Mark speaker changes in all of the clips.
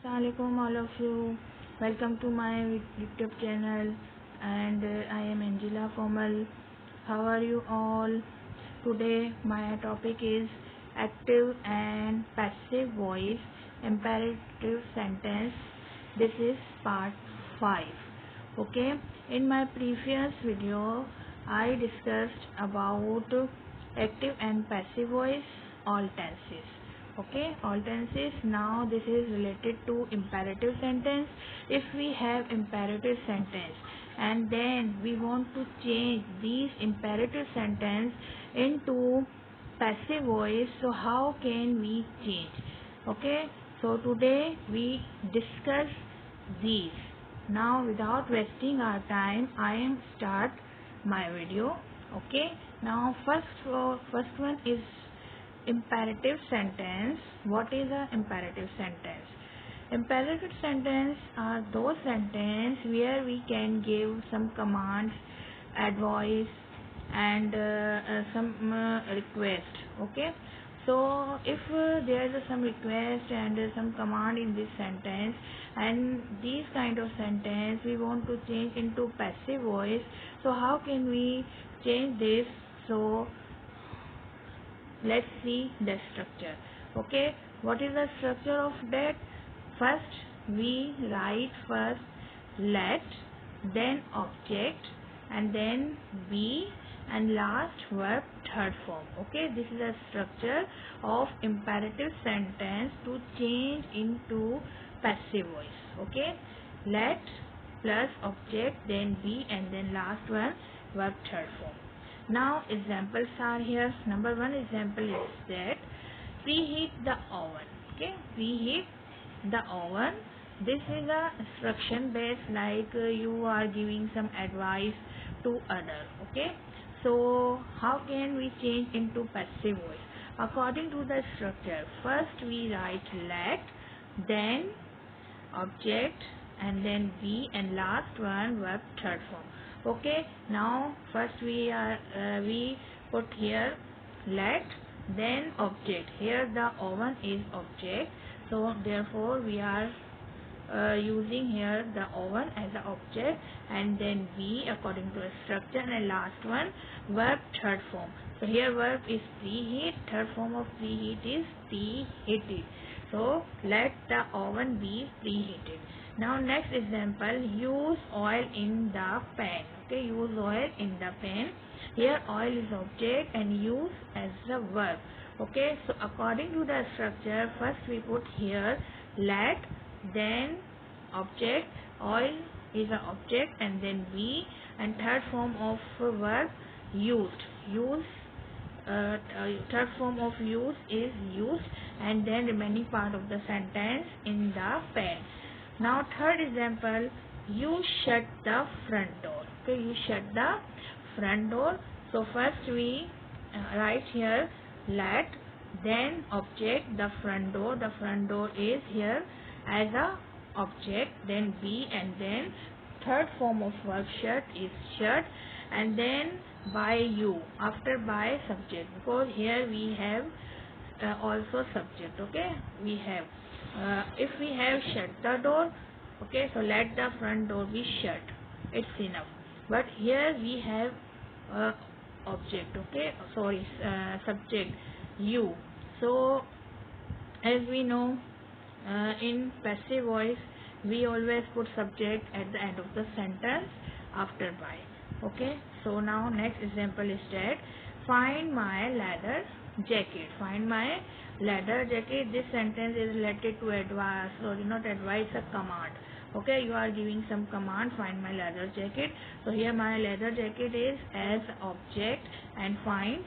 Speaker 1: Assalamualaikum all of you. Welcome to my YouTube channel and I am Angela Komal. How are you all? Today my topic is active and passive voice imperative sentence. This is part 5. Okay, in my previous video I discussed about active and passive voice, all tenses. Okay, all tenses. Now this is related to imperative sentence. If we have imperative sentence and then we want to change these imperative sentence into passive voice, so how can we change? Okay, so today we discuss these. Now without wasting our time, I am start my video. Okay, now first one is imperative sentence. What is an imperative sentence? Imperative sentence are those sentences where we can give some commands, advice and some request. Okay, so if there is some request and some command in this sentence, and these kind of sentence we want to change into passive voice, so how can we change this? So let's see the structure. Okay, what is the structure of that? First we write first let, then object, and then be, and last verb third form. Okay, this is a structure of imperative sentence to change into passive voice. Okay, let plus object, then be, and then last one verb third form. Now examples are here. Number one example is that preheat the oven. Okay, preheat the oven. This is a instruction based, like you are giving some advice to other. Okay, so how can we change into passive voice? According to the structure, first we write let, then object, and then be, and last one verb third form. Okay, now first we put here let, then object. Here the oven is object, so therefore we are using here the oven as an object, and then be according to a structure, and last one verb third form. So here verb is preheat, third form of preheat is preheated. So let the oven be preheated. Now next example, use oil in the pan. Okay, use oil in the pan. Here oil is object and use as the verb. Okay, so according to the structure, first we put here let, then object, oil is an object, and then be, and third form of verb used. Third form of use is used, and then remaining part of the sentence in the pan. Now third example, you shut the front door. Okay, you shut the front door. So first we write here let, then object, the front door. The front door is here as a object, then be, and then third form of verb shut is shut, and then by you. After by subject, because here we have also subject. Okay, we have if we have shut the door, okay, so let the front door be shut, it's enough. But here we have object. Okay, sorry, subject you. So as we know, in passive voice we always put subject at the end of the sentence after by. Okay, so now next example is that find my leather jacket. Find my leather jacket. This sentence is related to advice, sorry, not advice, a command. Okay, you are giving some command, find my leather jacket. So here my leather jacket is as object and find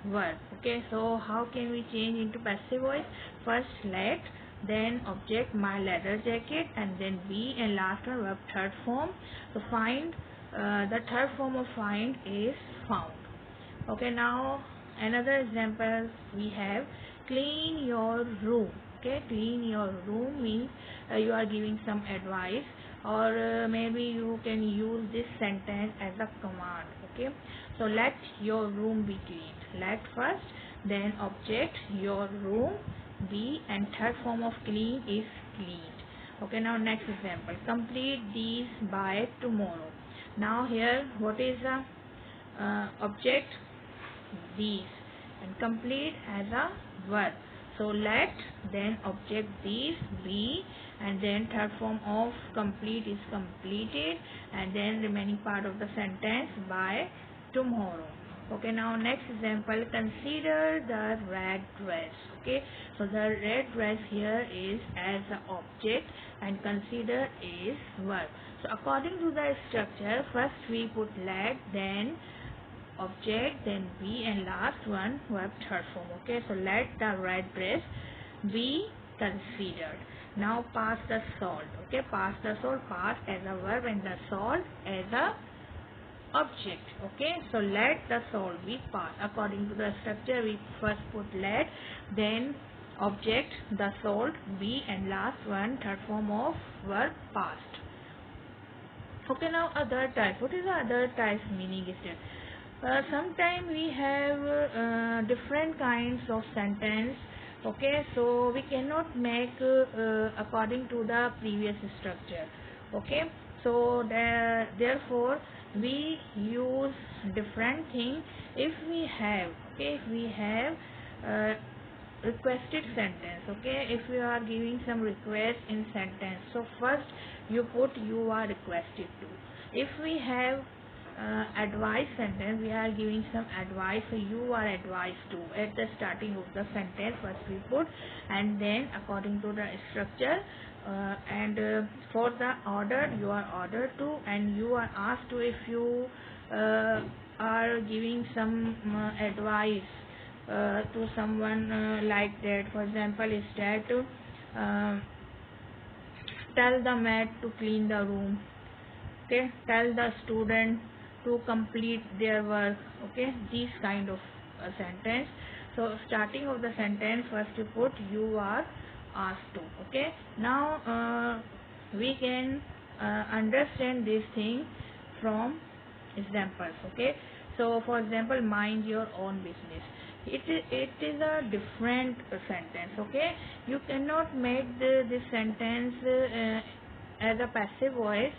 Speaker 1: verb. Okay, so how can we change into passive voice? First let, then object my leather jacket, and then be, and last one verb third form. So find, the third form of find is found. Okay, now another example we have clean your room. Okay, clean your room means you are giving some advice, or maybe you can use this sentence as a command. Okay, so let your room be clean. Let first, then object your room, be, and third form of clean is cleaned. Okay, now next example, complete these by tomorrow. Now here what is the object? These, and complete as a verb. So let then object these be, and then third form of complete is completed, and then remaining part of the sentence by tomorrow. Okay, now next example, consider the red dress. Okay, so the red dress here is as an object and consider is verb. So according to the structure, first we put let, then object, then be, and last one verb third form. Okay, so let the red dress be considered. Now pass the salt. Okay, pass the salt, pass as a verb and the salt as a object. Okay, so let the salt be passed. According to the structure, we first put let, then object, the salt, be, and last one third form of verb past. Okay, now other type. What is the other types meaning is there? Sometimes we have different kinds of sentence. Okay, so we cannot make according to the previous structure. Okay, so therefore we use different thing if we have. Okay, if we have requested sentence. Okay, if you are giving some request in sentence, so first you put you are requested to. If we have advice sentence, we are giving some advice, so you are advised to. At the starting of the sentence first we put, and then according to the structure and for the order, you are ordered to, and you are asked to. If you are giving some advice to someone like that, for example is that tell the maid to clean the room. Okay, tell the student to complete their work. Okay, these kind of sentence. So starting of the sentence first you put you are asked to. Okay, now we can understand this thing from examples. Okay, so for example, mind your own business. It is a different sentence. Okay, you cannot make this sentence as a passive voice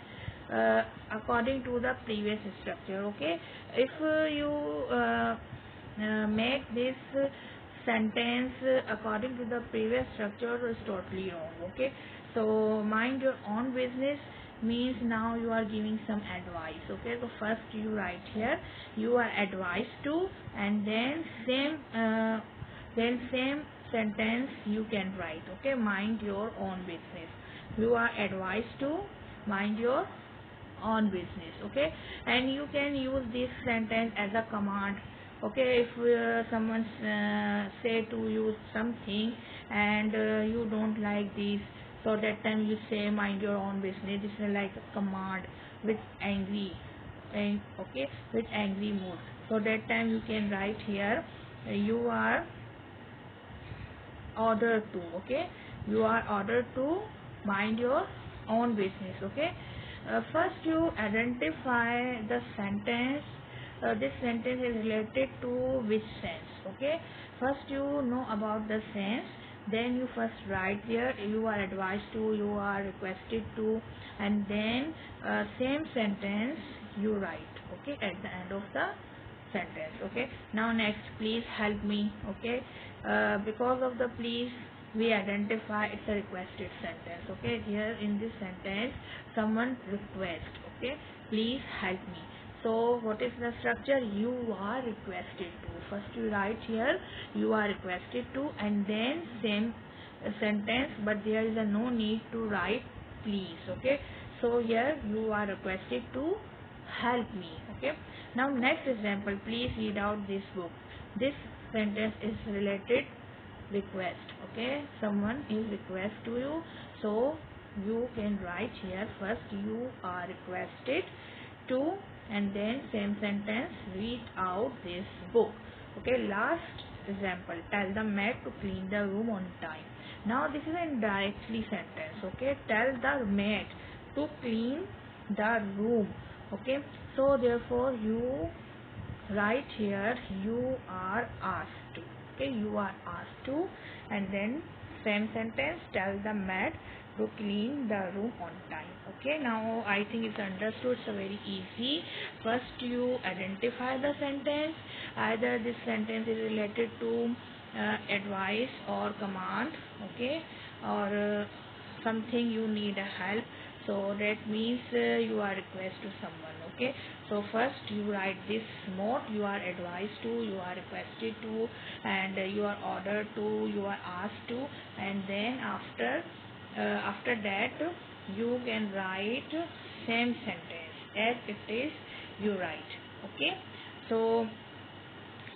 Speaker 1: according to the previous structure. Okay, if you make this sentence according to the previous structure, is totally wrong. Okay, so mind your own business means now you are giving some advice. Okay, so first you write here you are advised to, and then same sentence you can write. Okay, mind your own business. You are advised to mind your own business. Okay, and you can use this sentence as a command. Okay, if someone say to you something and you don't like this, so that time you say mind your own business. This is like a command with angry, and okay, with angry mood. So that time you can write here you are ordered to. Okay, you are ordered to mind your own business. Okay, first you identify the sentence. This sentence is related to which sense. Okay, first you know about the sense, then you first write here you are advised to, you are requested to, and then same sentence you write. Okay, at the end of the sentence. Okay, now next, please help me. Okay, because of the please we identify it's a requested sentence. Okay, here in this sentence someone request. Okay, please help me. So what is the structure? You are requested to. First you write here you are requested to, and then same sentence, but there is a no need to write please. Okay, so here you are requested to help me. Okay, now next example, please read out this book. This sentence is related request. Okay, someone is request to you, so you can write here first you are requested to, and then same sentence read out this book. Okay, last example, tell the maid to clean the room on time. Now this is an indirectly sentence. Okay, tell the maid to clean the room. Okay, so therefore you write here you are asked to. Okay, you are asked to, and then same sentence tell the maid to clean the room on time. Okay, now I think it's understood. So very easy. First you identify the sentence. Either this sentence is related to advice or command, okay, or something you need a help. So that means you are request to someone. Okay, so first you write this note. You are advised to, you are requested to, and you are ordered to, you are asked to, and then after that you can write same sentence as it is you write. Okay, so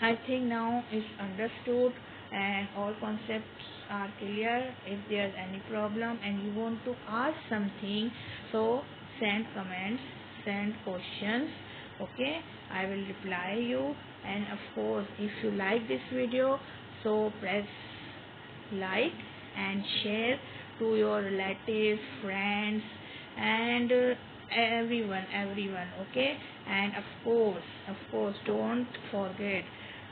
Speaker 1: I think now it's understood and all concepts are clear. If there's any problem and you want to ask something, so send comments, send questions. Okay, I will reply you. And of course, if you like this video, so press like and share to your relatives, friends, and everyone. Okay, and of course don't forget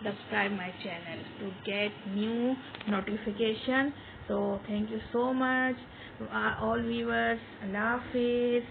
Speaker 1: subscribe my channel to get new notification. So thank you so much to all viewers. Allah Hafiz.